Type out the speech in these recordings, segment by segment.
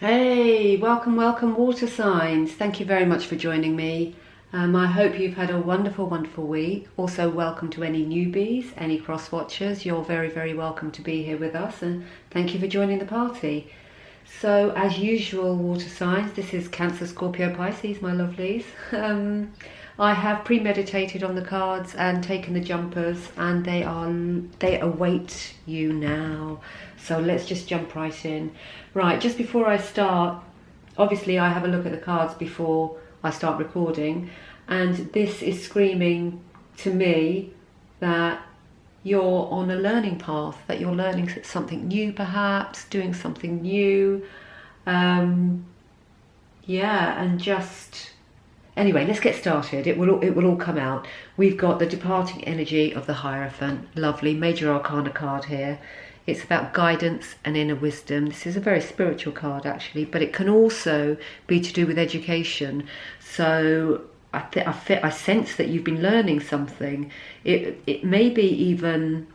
Hey, welcome, welcome, water signs. Thank you very much for joining me. I hope you've had a wonderful, wonderful week. Also, welcome to any newbies, any cross watchers. You're very, very welcome to be here with us, and thank you for joining the party. So, as usual, water signs, this is Cancer, Scorpio, Pisces, my lovelies. I have premeditated on the cards and taken the jumpers, and they await you now. So let's just jump right in. Right, just before I start, obviously I have a look at the cards before I start recording, and this is screaming to me that you're on a learning path, that you're learning something new, perhaps doing something new. Yeah, and just anyway, let's get started. It will all come out. We've got the departing energy of the Hierophant. Lovely major arcana card here. It's about guidance and inner wisdom. This is a very spiritual card, actually, but it can also be to do with education. So I sense that you've been learning something. It may be even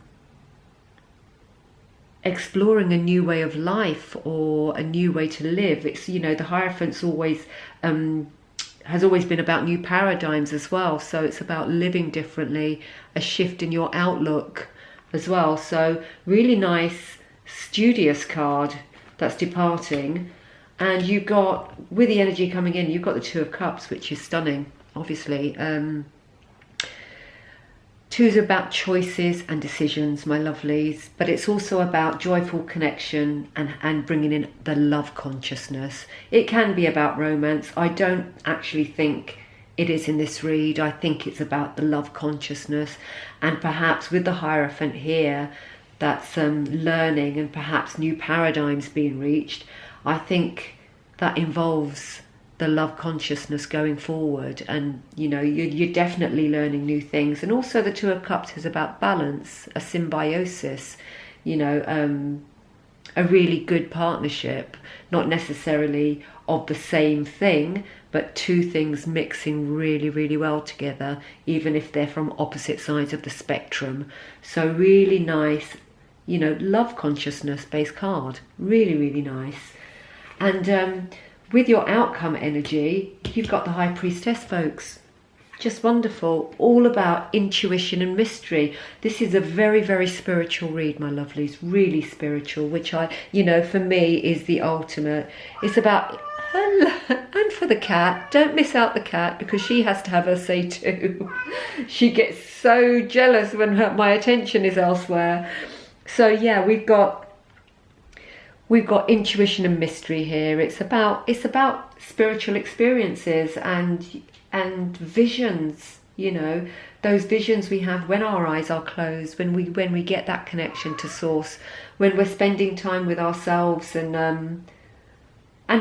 exploring a new way of life or a new way to live. It's, you know, the Hierophant's always has always been about new paradigms as well. So it's about living differently, a shift in your outlook as well. So really nice studious card that's departing. And you've got, with the energy coming in, you've got the Two of Cups, which is stunning, obviously. Two is about choices and decisions, my lovelies, but it's also about joyful connection and bringing in the love consciousness. It can be about romance. I don't actually think it is in this read. I think it's about the love consciousness, and perhaps with the Hierophant here, that's learning and perhaps new paradigms being reached. I think that involves the love consciousness going forward, and you know, you're definitely learning new things. And also the Two of Cups is about balance, a symbiosis, you know, a really good partnership, not necessarily of the same thing, but two things mixing really, really well together, even if they're from opposite sides of the spectrum. So really nice, you know, love consciousness based card. Really, really nice. And with your outcome energy, you've got the High Priestess, folks. Just wonderful. All about intuition and mystery. This is a very, very spiritual read, my lovelies. Really spiritual, which you know, for me is the ultimate. It's about, and for the cat, don't miss out the cat, because she has to have her say too. She gets so jealous when my attention is elsewhere. So yeah, we've got intuition and mystery here. It's about spiritual experiences and visions, you know, those visions we have when our eyes are closed, when we get that connection to source, when we're spending time with ourselves and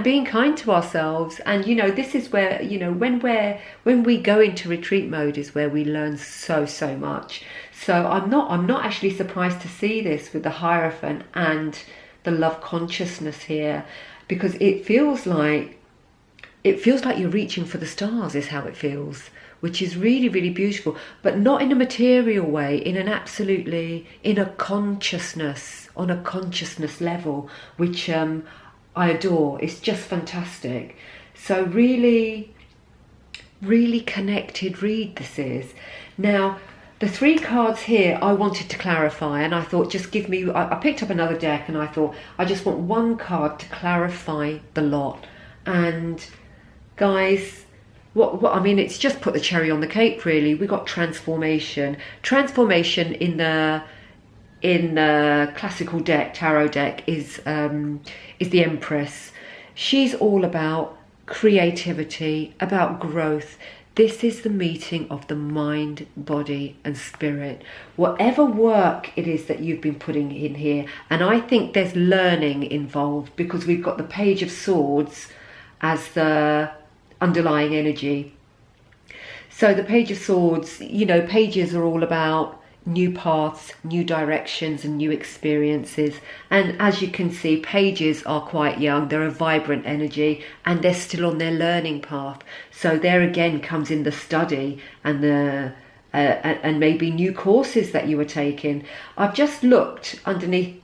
being kind to ourselves. And you know, this is where, you know, when we go into retreat mode is where we learn so much. So I'm not actually surprised to see this with the Hierophant and the love consciousness here, because it feels like you're reaching for the stars, is how it feels, which is really, really beautiful, but not in a material way, in a consciousness, on a consciousness level, which I adore. It's just fantastic. So really, really connected read this is. Now, the three cards here I wanted to clarify, and I thought, just give me, I picked up another deck and I thought, I just want one card to clarify the lot. And guys, what I mean, it's just put the cherry on the cake, really. We got transformation. Transformation in the classical deck, tarot deck, is the Empress. She's all about creativity, about growth. This is the meeting of the mind, body and spirit. Whatever work it is that you've been putting in here, and I think there's learning involved, because we've got the Page of Swords as the underlying energy. So the Page of Swords, you know, pages are all about new paths, new directions and new experiences. And as you can see, pages are quite young, they're a vibrant energy, and they're still on their learning path. So there again comes in the study and the and maybe new courses that you were taking. I've just looked underneath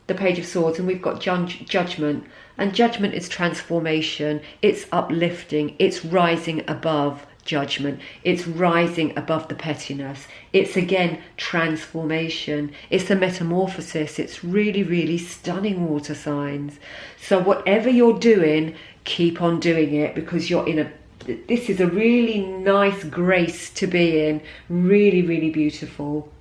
the Page of Swords, and we've got Judgment. And Judgment is transformation, it's uplifting, it's rising above judgment, it's rising above the pettiness, it's again transformation, it's a metamorphosis. It's really, really stunning, water signs. So whatever you're doing, keep on doing it, because you're in a, this is a really nice grace to be in. Really, really beautiful.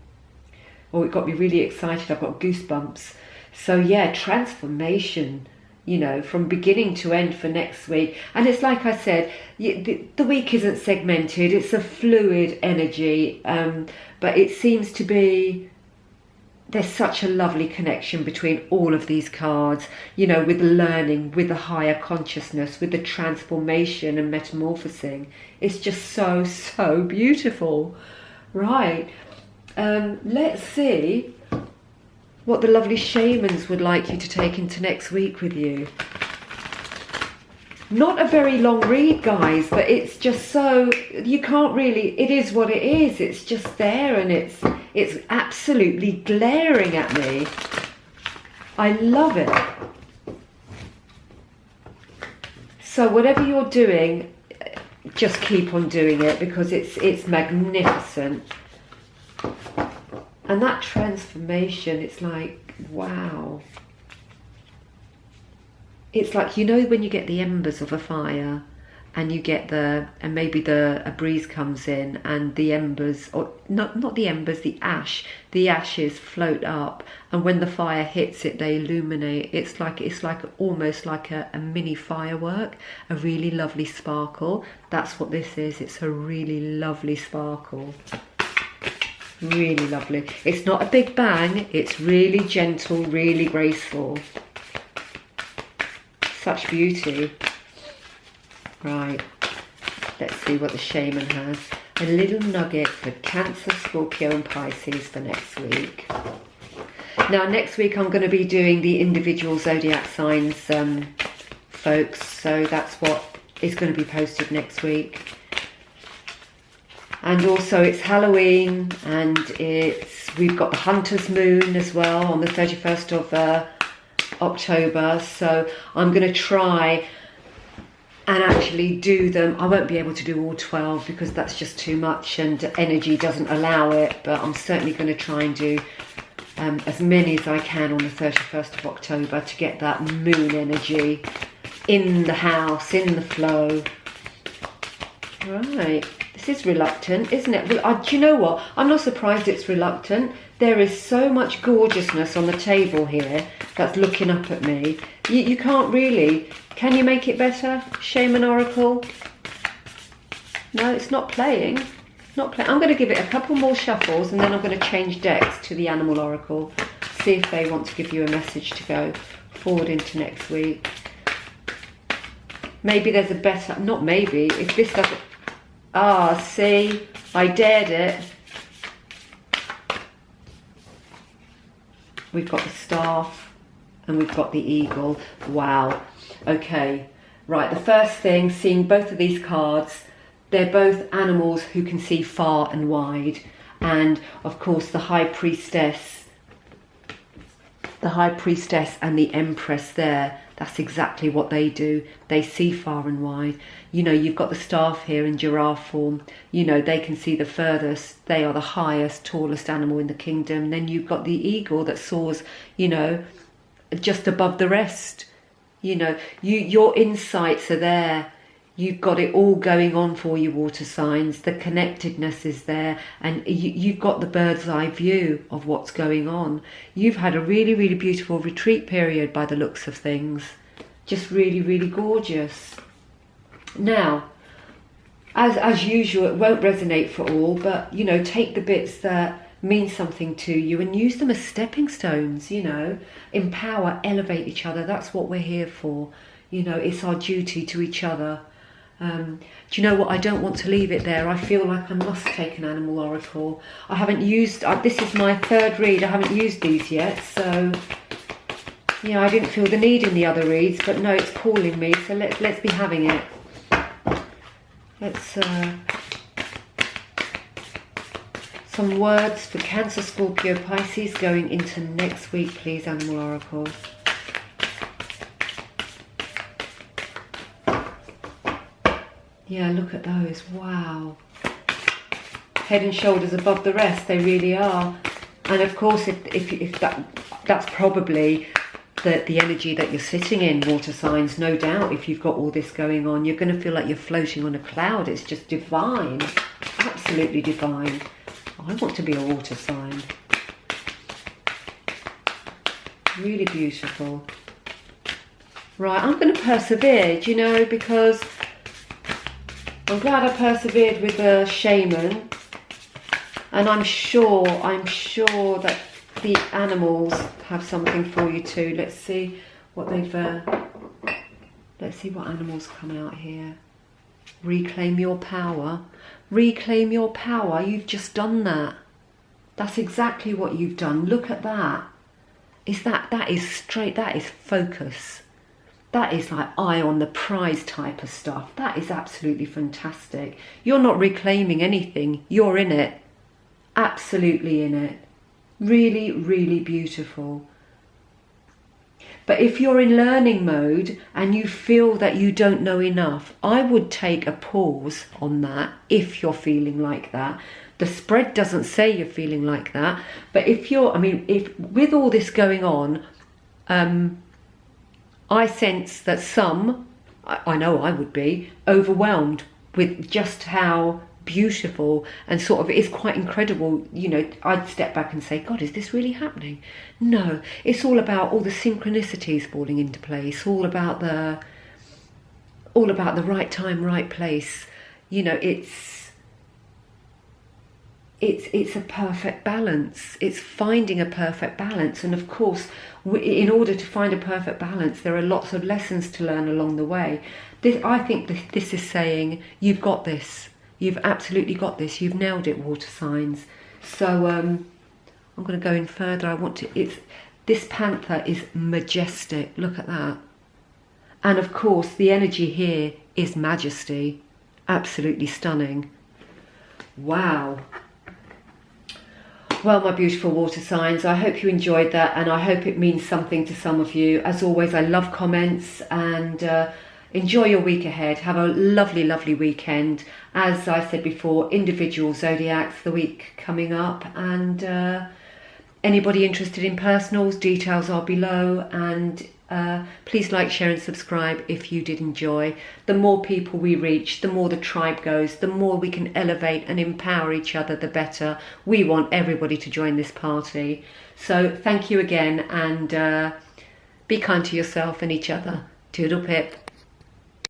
Oh, it got me really excited. I've got goosebumps. So yeah, transformation, you know, from beginning to end for next week. And it's like I said, the week isn't segmented, it's a fluid energy, but it seems to be, there's such a lovely connection between all of these cards, you know, with the learning, with the higher consciousness, with the transformation and metamorphosing. It's just so, so beautiful. Right, let's see what the lovely shamans would like you to take into next week with you. Not a very long read, guys, but it's just so, you can't really, it is what it is. It's just there, and it's absolutely glaring at me. I love it. So whatever you're doing, just keep on doing it, because it's magnificent. And that transformation, it's like, wow. It's like, you know, when you get the embers of a fire, and you get and maybe a breeze comes in, and the embers, or not the embers, the ashes float up, and when the fire hits it, they illuminate. It's like almost like a mini firework, a really lovely sparkle. That's what this is. It's a really lovely sparkle. Really lovely. It's not a big bang, it's really gentle, really graceful. Such beauty. Right, let's see what the shaman has. A little nugget for Cancer, Scorpio and Pisces for next week. Now next week I'm going to be doing the individual zodiac signs, folks, so that's what is going to be posted next week. And also it's Halloween, and we've got the Hunter's Moon as well on the 31st of October. So I'm going to try and actually do them. I won't be able to do all 12 because that's just too much and energy doesn't allow it. But I'm certainly going to try and do as many as I can on the 31st of October to get that moon energy in the house, in the flow. Right. This is reluctant, isn't it? Well, do you know what? I'm not surprised it's reluctant. There is so much gorgeousness on the table here that's looking up at me. You can't really. Can you make it better, Shaman Oracle? No, it's not playing. Not playing. I'm going to give it a couple more shuffles, and then I'm going to change decks to the Animal Oracle. See if they want to give you a message to go forward into next week. Maybe there's a better... Not maybe. If this doesn't... Ah, see, I dared it. We've got the staff and we've got the eagle. Wow. Okay, right, the first thing, seeing both of these cards, they're both animals who can see far and wide. And of course the High Priestess and the Empress there, that's exactly what they do. They see far and wide. You know, you've got the staff here in giraffe form. You know, they can see the furthest. They are the highest, tallest animal in the kingdom. Then you've got the eagle that soars, you know, just above the rest. You know, your insights are there. You've got it all going on for you, water signs. The connectedness is there, and you've got the bird's eye view of what's going on. You've had a really, really beautiful retreat period by the looks of things. Just really, really gorgeous. Now, as usual, it won't resonate for all, but, you know, take the bits that mean something to you and use them as stepping stones, you know. Empower, elevate each other. That's what we're here for. You know, it's our duty to each other. Do you know what? I don't want to leave it there. I feel like I must take an Animal Oracle. I haven't used... this is my third read. I haven't used these yet, so... Yeah, I didn't feel the need in the other reads, but no, it's calling me, so let's be having it. Some words for Cancer, Scorpio, Pisces going into next week, please, Animal Oracle. Yeah, look at those. Wow. Head and shoulders above the rest. They really are. And of course, if that's probably the energy that you're sitting in, water signs, no doubt. If you've got all this going on, you're going to feel like you're floating on a cloud. It's just divine. Absolutely divine. I want to be a water sign. Really beautiful. Right, I'm going to persevere, do you know, because I'm glad I persevered with the Shaman, and I'm sure that the animals have something for you too. Let's see what they've. Let's see what animals come out here. Reclaim your power. Reclaim your power. You've just done that. That's exactly what you've done. Look at that. That is straight. That is focus. That is like eye on the prize type of stuff. That is absolutely fantastic. You're not reclaiming anything. You're in it. Absolutely in it. Really, really beautiful. But if you're in learning mode and you feel that you don't know enough, I would take a pause on that if you're feeling like that. The spread doesn't say you're feeling like that. But if you're, I mean, if with all this going on, I sense that some, I know I would be, overwhelmed with just how beautiful and sort of it's quite incredible. You know, I'd step back and say, God, is this really happening? No, it's all about all the synchronicities falling into place, all about the right time, right place. You know, it's a perfect balance. It's finding a perfect balance. And of course, in order to find a perfect balance, there are lots of lessons to learn along the way. I think this is saying, you've got this. You've absolutely got this. You've nailed it, water signs. So I'm going to go in further. This panther is majestic. Look at that. And of course, the energy here is majesty. Absolutely stunning. Wow. Well, my beautiful water signs, I hope you enjoyed that, and I hope it means something to some of you. As always, I love comments, and enjoy your week ahead. Have a lovely, lovely weekend. As I said before, individual zodiacs, the week coming up, and anybody interested in personals, details are below, and please like, share and subscribe if you did enjoy. The more people we reach, the more the tribe goes, the more we can elevate and empower each other, the better. We want everybody to join this party. So thank you again, and be kind to yourself and each other. Toodle pip.